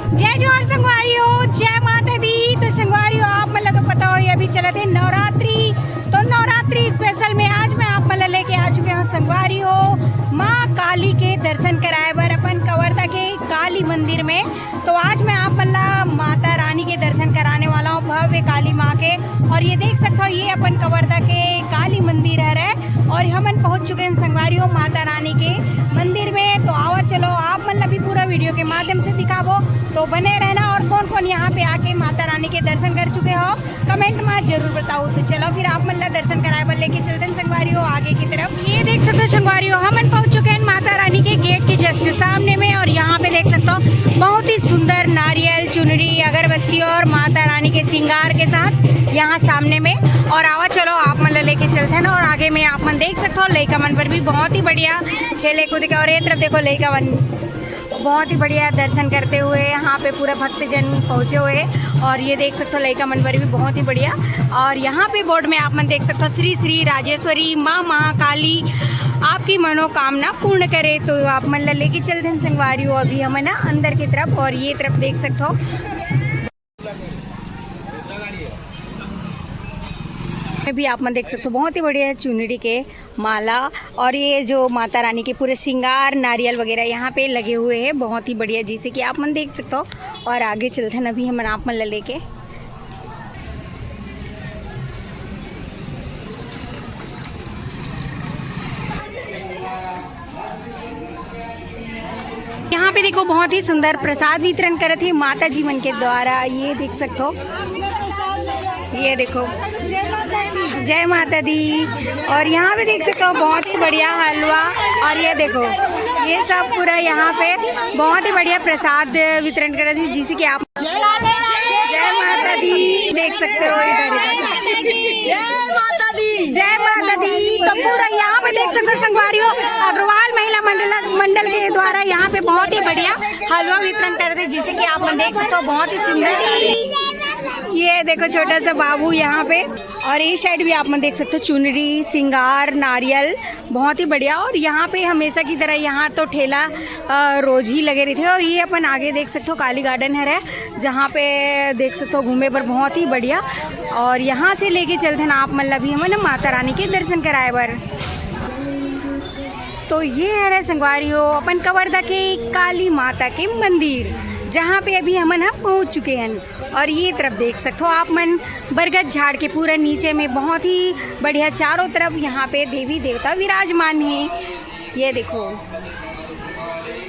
जय जोहर संगवारियों, जय माता दी। तो संगवारियों आप मतलब को पता हो ये अभी चले थे नवरात्रि, तो नवरात्रि स्पेशल में आज मैं आप मतलब लेके आ चुके हूँ संगवारियों माँ काली के दर्शन कराए बर अपन कवर्धा के काली मंदिर में। तो आज मैं आप मतलब माता रानी के दर्शन कराने वाला हूँ, भव्य काली माँ के। और ये देख सकते हो ये अपन कवर्धा के काली मंदिर है और हम पहुँच चुके हैं संगवारियों माता रानी के मंदिर में। तो आओ चलो आप मतलब भी पूरा वीडियो के माध्यम से दिखावो, तो बने रहना। और कौन कौन यहाँ पे आके माता रानी के दर्शन कर चुके हो कमेंट में जरूर बताओ। तो चलो फिर आप मतलब दर्शन कराए पर लेके चलते हैं संगवारियों आगे की तरफ। ये देख सकते हो संगवारियों हम पहुँच चुके हैं माता रानी के गेट के जस्ट सामने में। और यहाँ पे देख सकते हो बहुत ही सुंदर नारियल, चुनरी, अगरबत्ती और माता रानी के श्रृंगार के साथ यहाँ सामने में। और आवा चलो आप मतलब लेके चलते हैं ना। और आगे में आप मन देख सकते हो लइका मन पर भी बहुत ही बढ़िया खेले कूद के। और ये तरफ देखो लइका मन बहुत ही बढ़िया दर्शन करते हुए यहाँ पे पूरा भक्तजन पहुँचे हुए हैं। और ये देख सकते हो लइका मन पर भी बहुत ही बढ़िया। और यहाँ पे बोर्ड में आप मन देख सकते हो श्री श्री राजेश्वरी माँ महाकाली आपकी मनोकामना पूर्ण करे। तो आप मतलब लेके चलते हैं संगवारियों अभी हम ना अंदर की तरफ। और ये तरफ देख सकते हो भी आप मन देख सकते हो बहुत ही बढ़िया चुनरी के माला और ये जो माता रानी के पूरे श्रृंगार नारियल वगैरह यहाँ पे लगे हुए हैं बहुत ही बढ़िया, जैसे कि आप मन देख सकते हो। और आगे चलते हैं अभी हम आप मन लेके। यहाँ पे देखो बहुत ही सुंदर प्रसाद वितरण करे थे माता जी मन के द्वारा, ये देख सकते हो। ये देखो जय माता दी। और यहाँ पे देख सकते हो बहुत ही बढ़िया हलवा। और ये देखो ये सब पूरा यहाँ पे बहुत ही बढ़िया प्रसाद वितरण कर रहे थे, जिसे कि आप जय माता दी देख सकते हो। इधर जय माता दी, जय माता दी। तो पूरा यहाँ पे देख सकते हो संगवारियों अग्रवाल महिला मंडल के द्वारा यहाँ पे बहुत ही बढ़िया हलवा वितरण कर रहे थे, जिसे कि आप देख सकते हो बहुत ही सुंदर। ये देखो छोटा सा बाबू यहाँ पे। और इस साइड भी आप देख सकते हो चुनरी, श्रृंगार, नारियल बहुत ही बढ़िया। और यहाँ पे हमेशा की तरह यहाँ तो ठेला रोज ही लगे रहते हैं। और ये अपन आगे देख सकते हो काली गार्डन है जहाँ पे देख सकते हो घूमे पर बहुत ही बढ़िया। और यहाँ से लेके चलते हैं आप मतलब भी हमें ना माता रानी के दर्शन कराए बर। तो ये है संगवारियों अपन कवर्धा के काली माता के मंदिर, जहाँ पे अभी हम पहुँच चुके हैं। और ये तरफ देख सकते हो आप मन बरगद झाड़ के पूरा नीचे में बहुत ही बढ़िया चारों तरफ यहाँ पे देवी देवता विराजमान हैं। ये देखो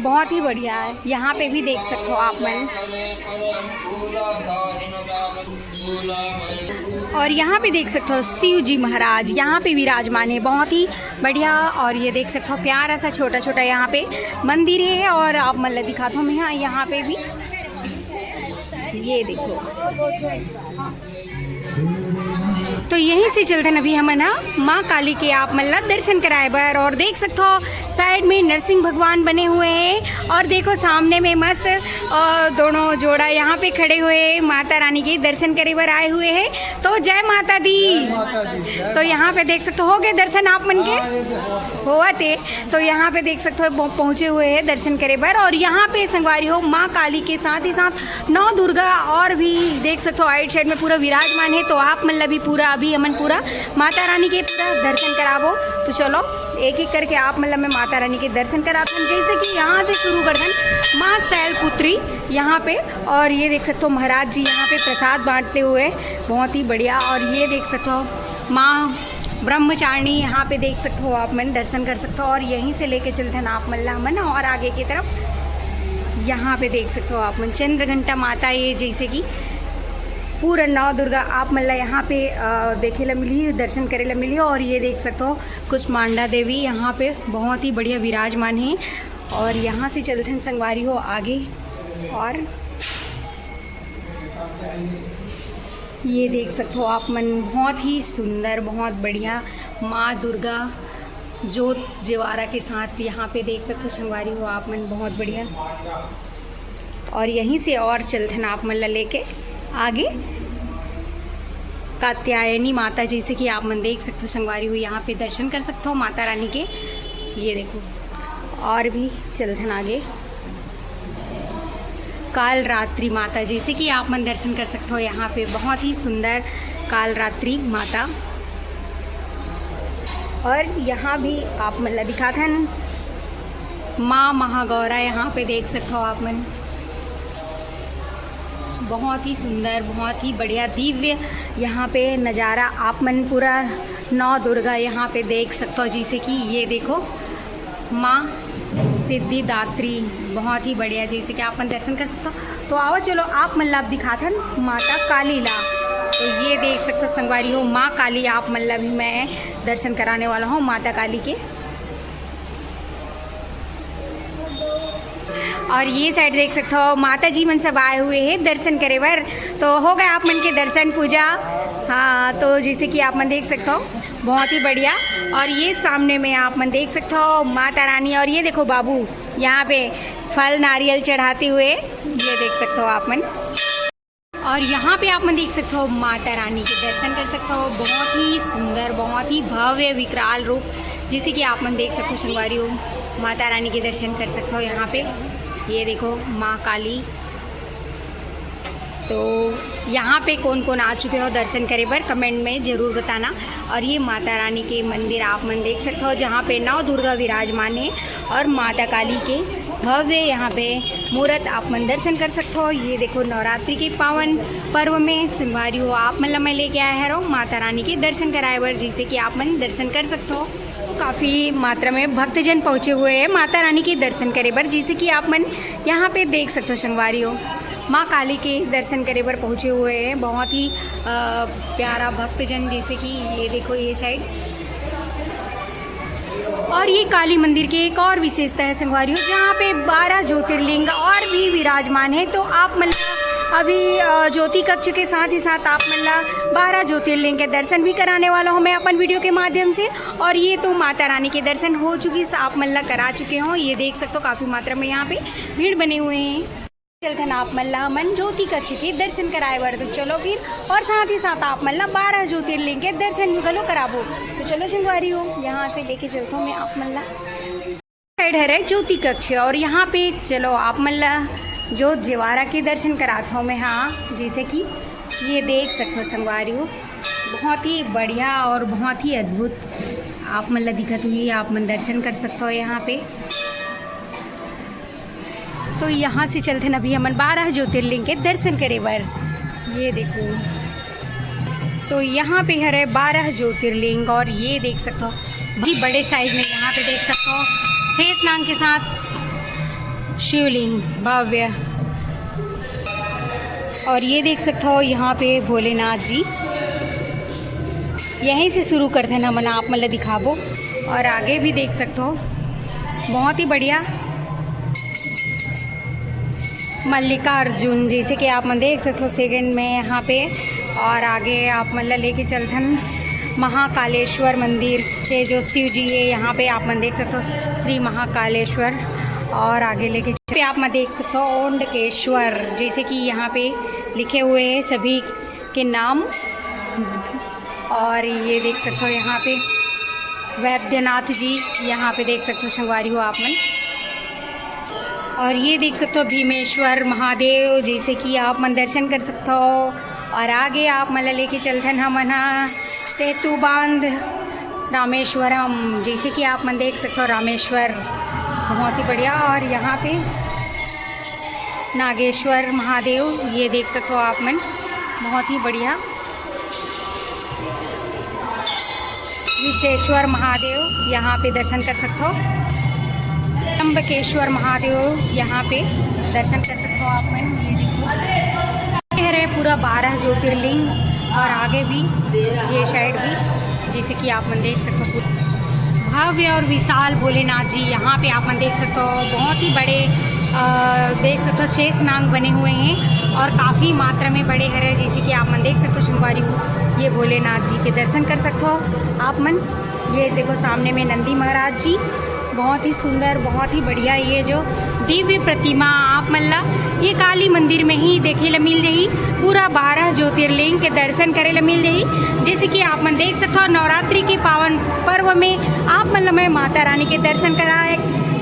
बहुत ही बढ़िया है, यहाँ पे भी देख सकते हो आप मन। और यहाँ पे देख सकते हो शिव जी महाराज यहाँ पे विराजमान है बहुत ही बढ़िया। और ये देख सकते हो प्यारा सा छोटा छोटा यहाँ पे मंदिर है। और आप मतलब दिखाता हूँ मैं यहाँ पे भी ये देखो। तो यहीं से चलते हैं अभी हम ना माँ काली के आप मतलब दर्शन कराए बर। और देख सकते हो साइड में नरसिंह भगवान बने हुए हैं। और देखो सामने में मस्त दोनों जोड़ा यहाँ पे खड़े हुए माता रानी के दर्शन करे बर आए हुए हैं। तो जय माता दी। तो यहाँ पे देख सकते हो गए दर्शन आप मन के हुआ थे। तो यहाँ पे देख सकते हो पहुँचे हुए हैं दर्शन करे बर। और यहाँ पे संगवारी हो माँ काली के साथ ही साथ 9 दुर्गा और भी देख सकते हो आइट साइड में पूरा विराजमान है। तो आप मतलब भी पूरा अभी हमन पूरा माता रानी के पूरा दर्शन करावो। तो चलो एक एक करके आप मतलब मैं माता रानी के दर्शन कराता हूँ, जैसे कि यहाँ से शुरू करते हैं माँ शैलपुत्री यहाँ पे। और ये देख सकते हो महाराज जी यहाँ पे प्रसाद बांटते हुए बहुत ही बढ़िया। और ये देख सकते हो माँ ब्रह्मचारिणी यहाँ पे देख सकते हो आप मन दर्शन कर सकते हो। और यहीं से लेके चलते हैं आप मल्ला मन और आगे की तरफ यहाँ पे देख सकते हो आप मन चंद्र घंटा माता, ये जैसे कि पूरा 9 दुर्गा आप मतलब यहाँ पे देखे ला मिली, दर्शन करे ला मिली। और ये देख सकते हो कुष्मांडा देवी यहाँ पे बहुत ही बढ़िया विराजमान है। और यहाँ से चलते हैं संगवारी हो आगे। और ये देख सकते हो आप मन बहुत ही सुंदर बहुत बढ़िया माँ दुर्गा जोत जवारा के साथ यहाँ पे देख सकते हो संगवारी हो आप मन बहुत बढ़िया। और यहीं से और चलते हैं आप मन लेके आगे कात्यायनी माता, जैसे कि आप मन देख सकते हो संगवारी हुई यहाँ पे दर्शन कर सकते हो माता रानी के। ये देखो और भी चलते हैं आगे। काल रात्रि माता, जैसे कि आप मन दर्शन कर सकते हो यहाँ पे बहुत ही सुंदर काल रात्रि माता। और यहाँ भी आप मतलब दिखाते हैं माँ महागौरा, यहाँ पे देख सकते हो आप मन, बहुत ही सुंदर बहुत ही बढ़िया दिव्य यहाँ पे नज़ारा आप मन पूरा नौ दुर्गा यहाँ पे देख सकते हो। जैसे कि ये देखो माँ सिद्धिदात्री, बहुत ही बढ़िया, जैसे कि आप मन दर्शन कर सकते हो। तो आओ चलो आप मतलब दिखाते हैं माता काली ला। तो ये देख सकते हो संगवारी हो माँ काली, आप मतलब भी मैं दर्शन कराने वाला हूँ माता काली के। और ये साइड देख सकते हो माता जी मन सब आए हुए हैं दर्शन करे बर। तो हो गए आप मन के दर्शन पूजा। हाँ, तो जैसे कि आप मन देख सकते हो बहुत ही बढ़िया। और ये सामने में आप मन देख सकते हो माता रानी, और ये देखो बाबू यहाँ पे फल नारियल चढ़ाते हुए, ये देख सकते हो आप मन। और यहाँ पे आप मन देख सकते हो माता रानी के दर्शन कर सकते हो, बहुत ही सुंदर बहुत ही भव्य विकराल रूप, जैसे कि आप मन देख सकते हो संगवारी हो माता रानी के दर्शन कर सकते हो यहाँ पे। ये देखो माँ काली। तो यहाँ पे कौन कौन आ चुके हो दर्शन करे बर कमेंट में ज़रूर बताना। और ये माता रानी के मंदिर आप मन देख सकते हो जहाँ पे नौ दुर्गा विराजमान है और माता काली के भव्य यहाँ पे मूर्त आप मन दर्शन कर सकते हो। ये देखो नवरात्रि के पावन पर्व में संगवारी हो आप मतलब मैं लेके आया है माता रानी के दर्शन कराए बर, जिसे कि आप मन दर्शन कर सकते हो। काफ़ी मात्रा में भक्तजन पहुँचे हुए हैं माता रानी के दर्शन करे बर, जैसे कि आप मन यहाँ पे देख सकते हो संगवारी हो माँ काली के दर्शन करे बर पहुँचे हुए हैं बहुत ही प्यारा भक्तजन, जैसे कि ये देखो ये साइड। और ये काली मंदिर की एक और विशेषता है संगवारी हो, जहाँ पे 12 ज्योतिर्लिंग और भी विराजमान है। तो आप मतलब अभी ज्योति कक्ष के साथ ही साथ आप मतलब 12 ज्योतिर्लिंग के दर्शन भी कराने वाला हूँ मैं अपन वीडियो के माध्यम से। और ये तो माता रानी के दर्शन हो चुकी, आप मतलब करा चुके हो, ये देख सकते हो काफ़ी मात्रा में यहाँ पे भीड़ बने हुए हैं। चलते हैं आप मल्ला मन ज्योति कक्ष के दर्शन कराए बर। तो चलो फिर, और साथ ही साथ आप मल्ला 12 ज्योतिर्लिंग के दर्शन भी करो कराबो। तो चलो संगवारी हो यहाँ से लेके चलता हूँ मैं आप मल्ला साइड है ज्योति कक्ष। और यहाँ पे चलो आप मल्ला जो जिवारा के दर्शन कराता हूँ मैं। हाँ, जैसे कि ये देख सकते हो संगवारी हो बहुत ही बढ़िया और बहुत ही अद्भुत आप मल्ला दिखत हुई आप मन दर्शन कर सकते हो यहाँ पे। तो यहाँ से चलते ना अभी हमन 12 ज्योतिर्लिंग के दर्शन करे बर। ये देखो तो यहाँ पे है 12 ज्योतिर्लिंग, और ये देख सकते हो बहुत बड़े साइज में यहाँ पे देख सकते हो शेष नाग के साथ शिवलिंग भव्य। और ये देख सकते हो यहाँ पे भोलेनाथ जी। यहीं से शुरू करते हैं ना मन आप मतलब दिखाबो, और आगे भी देख सकते हो बहुत ही बढ़िया मल्लिकार्जुन, जैसे कि आप मन देख सकते हो सेकंड में यहाँ पे। और आगे आप मतलब लेके चलते हैं महाकालेश्वर मंदिर के जो शिव जी है यहाँ पे आप मन देख सकते हो श्री महाकालेश्वर। और आगे लेके पे आप मन देख सकते हो ओंडकेश्वर, जैसे कि यहाँ पे लिखे हुए हैं सभी के नाम। और ये देख सकते हो यहाँ पे वैद्यनाथ जी यहाँ पे देख सकते हो संगवारी हो आप मन। और ये देख सकते हो भीमेश्वर महादेव, जैसे कि आप मन दर्शन कर सकते हो। और आगे आप मतलब लेके चलते हैं मना सेतु बांध रामेश्वरम, जैसे कि आप मन देख सकते हो रामेश्वर बहुत ही बढ़िया। और यहाँ पे नागेश्वर महादेव, ये देख सकते हो आप मन बहुत ही बढ़िया। विशेश्वर महादेव यहाँ पे दर्शन कर सकते हो। त्र्यंबकेश्वर महादेव यहाँ पे दर्शन कर सकते हो आप मन। ये देखो ये रहे पूरा 12 ज्योतिर्लिंग, और आगे भी ये साइड भी जैसे कि आप मन देख सकते हो भव्य और विशाल भोलेनाथ जी यहाँ पे आप मन देख सकते हो बहुत ही बड़े देख सकते हो शेष नाग बने हुए हैं और काफ़ी मात्रा में बड़े हरे, जैसे कि आप मन देख सकते हो शिववारी को ये भोलेनाथ जी के दर्शन कर सकते हो आप मन। ये देखो सामने में नंदी महाराज जी बहुत ही सुंदर बहुत ही बढ़िया ये जो दिव्य प्रतिमा आप मल्ला ये काली मंदिर में ही देखे ला मिल रही, पूरा 12 ज्योतिर्लिंग के दर्शन करे ला मिल रही। जैसे कि आप मन देख सकते हो नवरात्रि के पावन पर्व में आप मतलब मैं माता रानी के दर्शन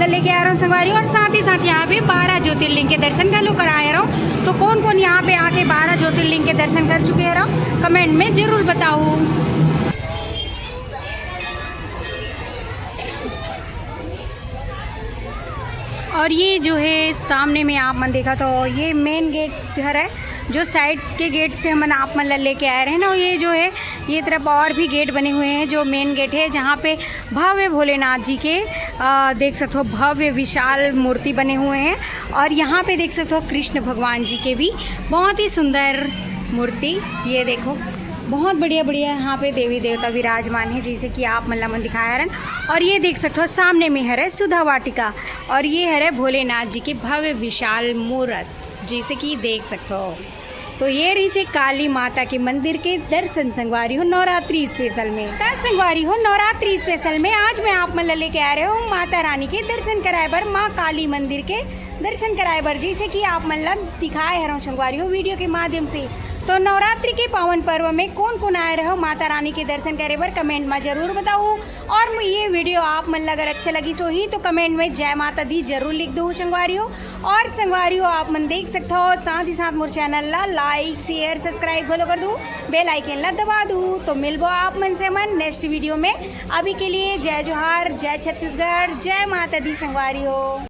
लेके आ रहा हूँ संगवारी, और साथ ही साथ यहाँ पे 12 ज्योतिर्लिंग के दर्शन का लोग करा रहा हूँ। तो कौन कौन यहाँ पे आके 12 ज्योतिर्लिंग के दर्शन कर चुके हैं कमेंट में ज़रूर बताओ। और ये जो है सामने में आप मन देखा तो ये मेन गेट घर है, जो साइड के गेट से हम आप मतलब लेके आए रहे हैं ना। ये जो है ये तरफ और भी गेट बने हुए हैं, जो मेन गेट है जहाँ पे भव्य भोलेनाथ जी के देख सकते हो भव्य विशाल मूर्ति बने हुए हैं। और यहाँ पे देख सकते हो कृष्ण भगवान जी के भी बहुत ही सुंदर मूर्ति, ये देखो बहुत बढ़िया बढ़िया यहाँ पे देवी देवता विराजमान है, जैसे कि आप मतलब मन दिखाया रन। और ये देख सकते हो सामने में है सुधा वाटिका, और ये है भोलेनाथ जी की भव्य विशाल मूर्त, जैसे कि देख सकते हो। तो ये रही से काली माता के मंदिर के दर्शन संगवारी हो नवरात्रि स्पेशल में। संगवारी हो नवरात्रि स्पेशल में आज मैं आप मतलब लेके आ रहे हूँ माता रानी के दर्शन कराए बर, माँ काली मंदिर के दर्शन कराए बर, जैसे कि आप मतलब दिखाए रहा हूँ संगवारी हो वीडियो के माध्यम से। तो नवरात्रि के पावन पर्व में कौन कौन आए रहो माता रानी के दर्शन करे बर कमेंट में जरूर बताओ। और ये वीडियो आप मन अगर अच्छा लगी सो ही तो कमेंट में जय माता दी जरूर लिख दो संगवारी हो। और संगवारी हो आप मन देख सकते हो, साथ ही साथ मोर चैनल ला लाइक शेयर सब्सक्राइब फॉलो कर दूँ, बेल आइकन ला दबा दूँ। तो मिलबो आप मन से मन नेक्स्ट वीडियो में। अभी के लिए जय जोहार, जय छत्तीसगढ़, जय माता दी संगवारी हो।